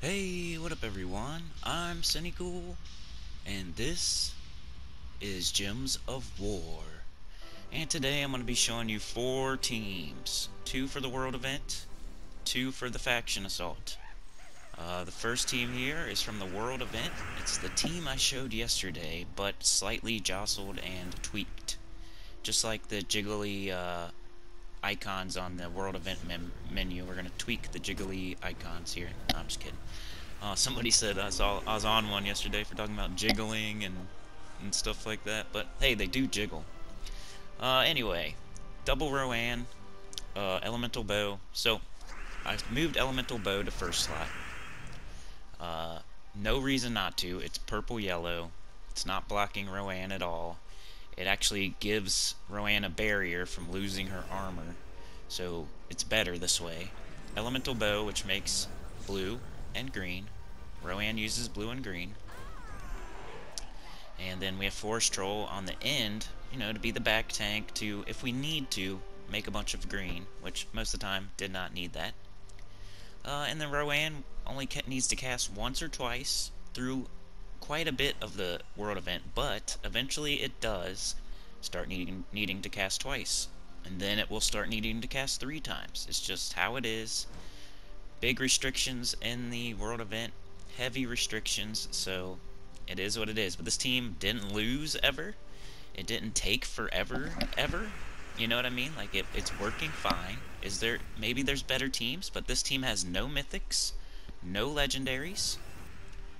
Hey, what up everyone? I'm Sinnycool, and this is Gems of War. And today I'm going to be showing you 4 teams. 2 for the world event, 2 for the faction assault. The first team here is from the world event. It's the team I showed yesterday, but slightly jostled and tweaked. Just like the jiggly icons on the world event menu, we're going to tweak the jiggly icons here. No, I'm just kidding. Somebody said I was on one yesterday for talking about jiggling and stuff like that, but hey, they do jiggle. Anyway, double Rowan, elemental bow. So I moved elemental bow to first slot. No reason not to. It's purple yellow. It's not blocking Rowan at all. It actually gives Rowan a barrier from losing her armor, so it's better this way. Elemental bow, which makes blue and green. Rowan uses blue and green. And then we have Forest Troll on the end, to be the back tank to, if we need to, make a bunch of green, which most of the time did not need that. And then Rowan only needs to cast once or twice through quite a bit of the world event, but eventually it does start needing to cast twice. And then it will start needing to cast 3 times. It's just how it is. Big restrictions in the world event, heavy restrictions, so it is what it is. But this team didn't lose ever. It didn't take forever, ever. You know what I mean? Like, it's working fine. Maybe there's better teams, but this team has no mythics, no legendaries.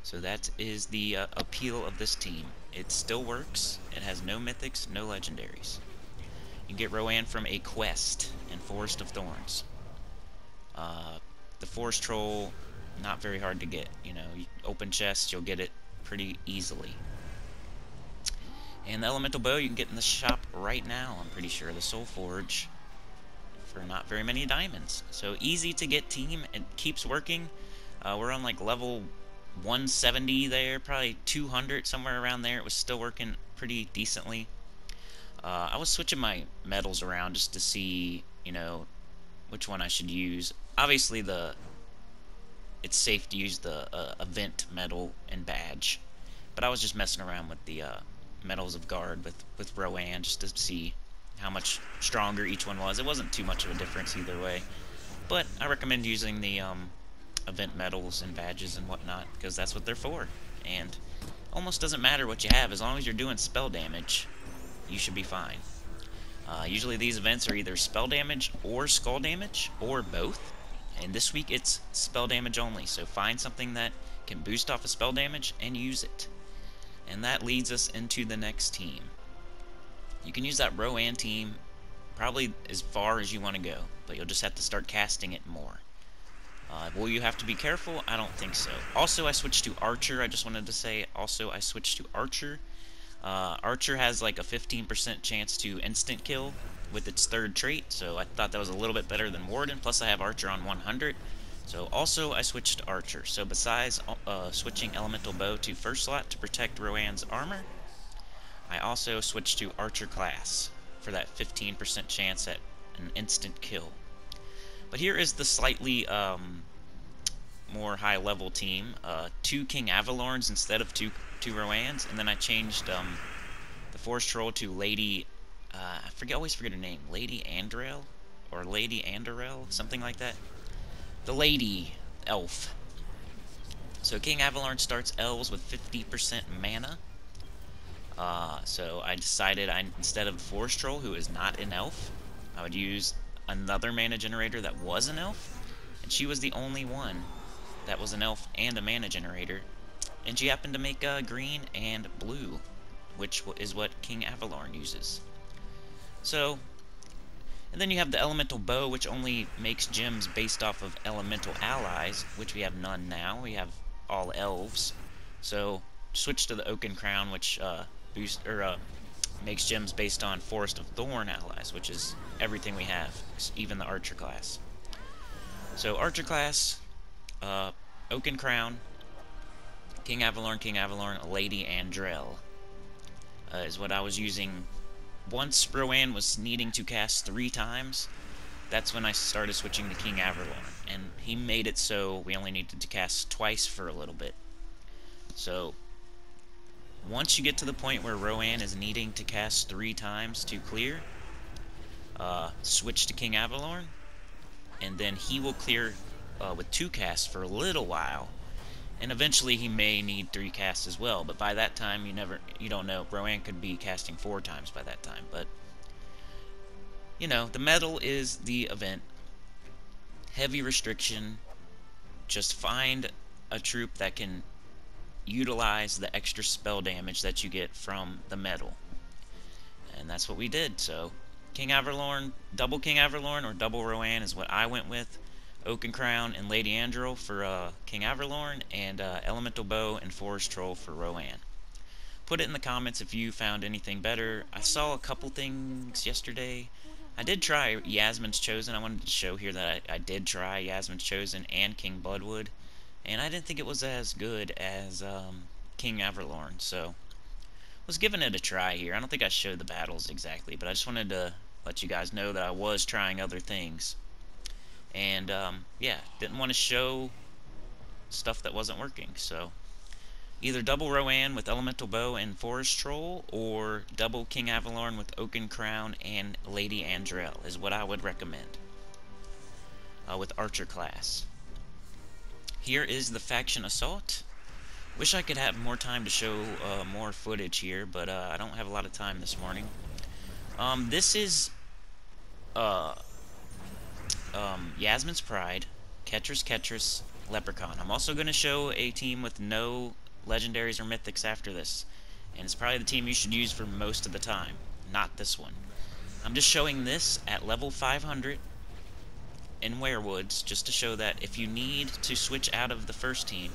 So that is the appeal of this team. It still works. It has no mythics, no legendaries. You can get Rowan from a quest in Forest of Thorns. The Forest Troll, not very hard to get. You open chests, you'll get it pretty easily. And the Elemental Bow you can get in the shop right now, I'm pretty sure. The Soul Forge for not very many diamonds. So easy to get team. It keeps working. We're on like level 170 there, probably 200, somewhere around there. It was still working pretty decently. I was switching my medals around just to see, which one I should use. Obviously, it's safe to use the event medal and badge, but I was just messing around with the medals of guard with Rowan just to see how much stronger each one was. It wasn't too much of a difference either way, but I recommend using the event medals and badges and whatnot because that's what they're for. And almost doesn't matter what you have as long as you're doing spell damage. You should be fine. Usually these events are either spell damage or skull damage, or both. And this week it's spell damage only, so find something that can boost off of spell damage and use it. And that leads us into the next team. You can use that Rowan team probably as far as you want to go, but you'll just have to start casting it more. Will you have to be careful? I don't think so. Also, I switched to Archer. I just wanted to say, also, I switched to Archer. Archer has like a 15% chance to instant kill with its 3rd trait, so I thought that was a little bit better than Warden, plus I have Archer on 100. So also I switched to Archer. So besides switching Elemental Bow to first slot to protect Rowan's armor, I also switched to Archer class for that 15% chance at an instant kill. But here is the slightly more high-level team. 2 King Avalorns instead of 2 Roans, and then I changed the Forest Troll to Lady, always forget her name, Lady Andrel, or Lady Anderel, something like that. The Lady Elf. So King Avalorn starts elves with 50% mana. So I decided instead of Forest Troll, who is not an elf, I would use another mana generator that was an elf, and she was the only one that was an elf and a mana generator, and she happened to make green and blue, which is what King Avalorn uses. So, and then you have the Elemental Bow, which only makes gems based off of elemental allies, which we have none now. We have all elves. So switch to the Oaken Crown, which makes gems based on Forest of Thorn allies, which is everything we have, even the Archer class. So Archer class, Oaken Crown, King Avalorn, Lady Andrel is what I was using. Once Rowan was needing to cast 3 times, that's when I started switching to King Averlorn, and he made it so we only needed to cast twice for a little bit. So once you get to the point where Rowan is needing to cast 3 times to clear, switch to King Averlorn, and then he will clear with 2 casts for a little while, and eventually he may need 3 casts as well. But by that time, you don't know. Rowan could be casting 4 times by that time. But you know, the medal is the event. Heavy restriction. Just find a troop that can utilize the extra spell damage that you get from the medal. And that's what we did. So King Averlorn, double King Averlorn or double Rowan is what I went with. Oaken Crown and Lady Andrel for King Averlorn, and Elemental Bow and Forest Troll for Rowan. Put it in the comments if you found anything better. I saw a couple things yesterday. I did try Yasmin's Chosen. I wanted to show here that I did try Yasmin's Chosen and King Bloodwood, and I didn't think it was as good as King Averlorn, so was giving it a try here. I don't think I showed the battles exactly, but I just wanted to let you guys know that I was trying other things. And yeah, didn't want to show stuff that wasn't working, so either double Rowan with Elemental Bow and Forest Troll, or double King Averlorn with Oaken Crown and Lady Andrel is what I would recommend with Archer class. Here is the Faction Assault. Wish I could have more time to show more footage here, but I don't have a lot of time this morning. This is Yasmin's Pride, Ketris, Leprechaun. I'm also going to show a team with no legendaries or mythics after this, and it's probably the team you should use for most of the time, not this one. I'm just showing this at level 500 in werewoods, just to show that if you need to switch out of the first team,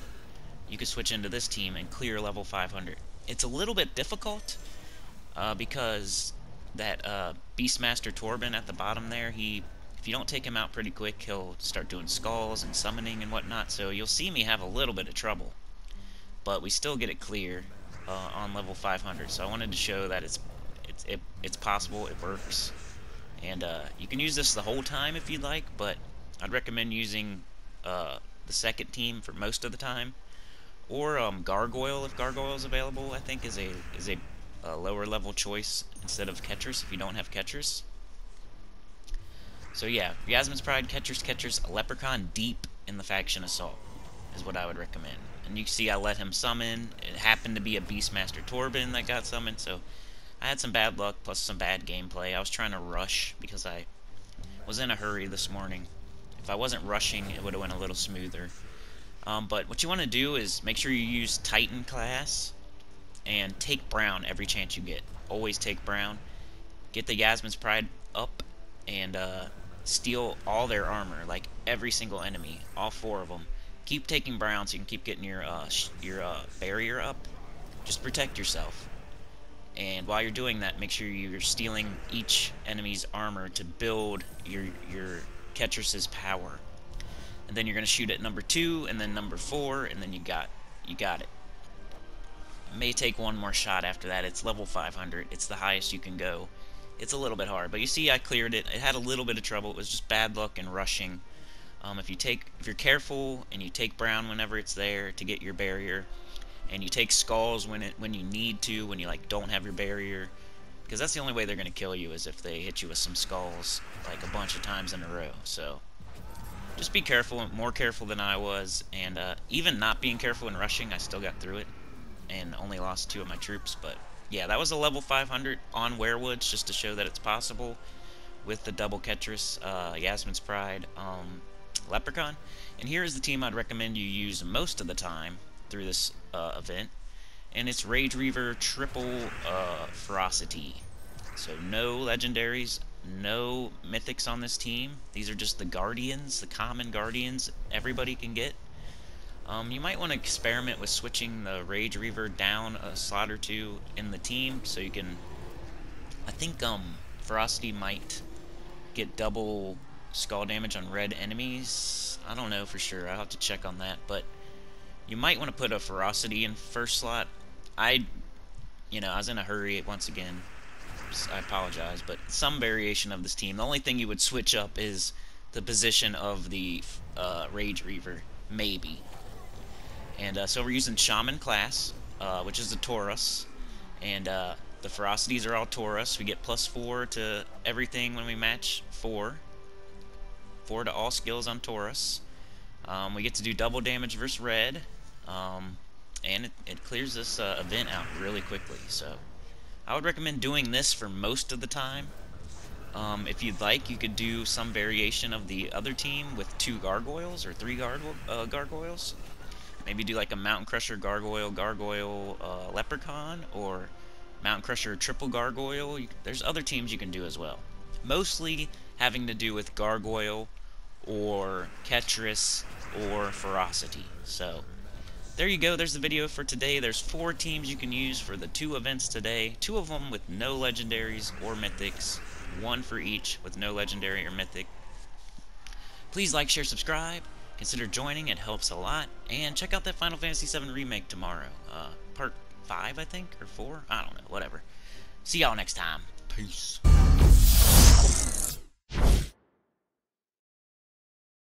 you can switch into this team and clear level 500. It's a little bit difficult because that Beastmaster Torben at the bottom there, if you don't take him out pretty quick, he'll start doing skulls and summoning and whatnot, so you'll see me have a little bit of trouble. But we still get it clear on level 500, so I wanted to show that it's possible, it works, and you can use this the whole time if you'd like, but I'd recommend using the second team for most of the time, or Gargoyle if Gargoyle is available. I think is a lower level choice instead of Ketris if you don't have Ketris. So yeah, Yasmin's Pride, Ketris, Leprechaun deep in the Faction Assault is what I would recommend. And you can see I let him summon. It happened to be a Beastmaster Torben that got summoned, so I had some bad luck plus some bad gameplay. I was trying to rush because I was in a hurry this morning. If I wasn't rushing, it would have went a little smoother. But what you want to do is make sure you use Titan class and take Brown every chance you get. Always take Brown. Get the Yasmin's Pride up and steal all their armor, like every single enemy, all 4 of them. Keep taking Brown so you can keep getting your barrier up. Just protect yourself. And while you're doing that, make sure you're stealing each enemy's armor to build your Ketris's power. And then you're going to shoot at number 2 and then number 4, and then you got it. It may take one more shot after that. It's level 500. It's the highest you can go. It's a little bit hard, but you see I cleared it. It had a little bit of trouble. It was just bad luck and rushing. If you're careful and you take Brown whenever it's there to get your barrier, and you take Skulls when you need to, when you like don't have your barrier, because that's the only way they're gonna kill you is if they hit you with some Skulls like a bunch of times in a row. So just be careful, more careful than I was, and even not being careful and rushing, I still got through it and only lost 2 of my troops. But yeah, that was a level 500 on werewoods, just to show that it's possible with the double Ketris, Yasmin's Pride, Leprechaun. And here is the team I'd recommend you use most of the time through this event, and it's Rage Reaver triple Ferocity. So no legendaries, no mythics on this team. These are just the guardians, the common guardians everybody can get. You might want to experiment with switching the Rage Reaver down a slot or 2 in the team, so you can, I think Ferocity might get double skull damage on red enemies. I don't know for sure, I'll have to check on that, but you might want to put a Ferocity in first slot. I was in a hurry once again, I apologize, but some variation of this team. The only thing you would switch up is the position of the Rage Reaver, maybe. And so we're using Shaman class, which is the Taurus, and the ferocities are all Taurus. We get +4 to everything when we match 4. 4 to all skills on Taurus. We get to do double damage versus red, and it clears this event out really quickly. So I would recommend doing this for most of the time. If you'd like, you could do some variation of the other team with 2 gargoyles or 3 gargoyles. Maybe do like a Mountain Crusher gargoyle leprechaun, or Mountain Crusher triple gargoyle. There's other teams you can do as well. Mostly having to do with gargoyle or Ketris or ferocity. So there you go. There's the video for today. There's 4 teams you can use for the 2 events today. 2 of them with no legendaries or mythics. 1 for each with no legendary or mythic. Please like, share, subscribe. Consider joining. It helps a lot. And check out that Final Fantasy VII Remake tomorrow. Part 5, I think, or 4? I don't know. Whatever. See y'all next time. Peace.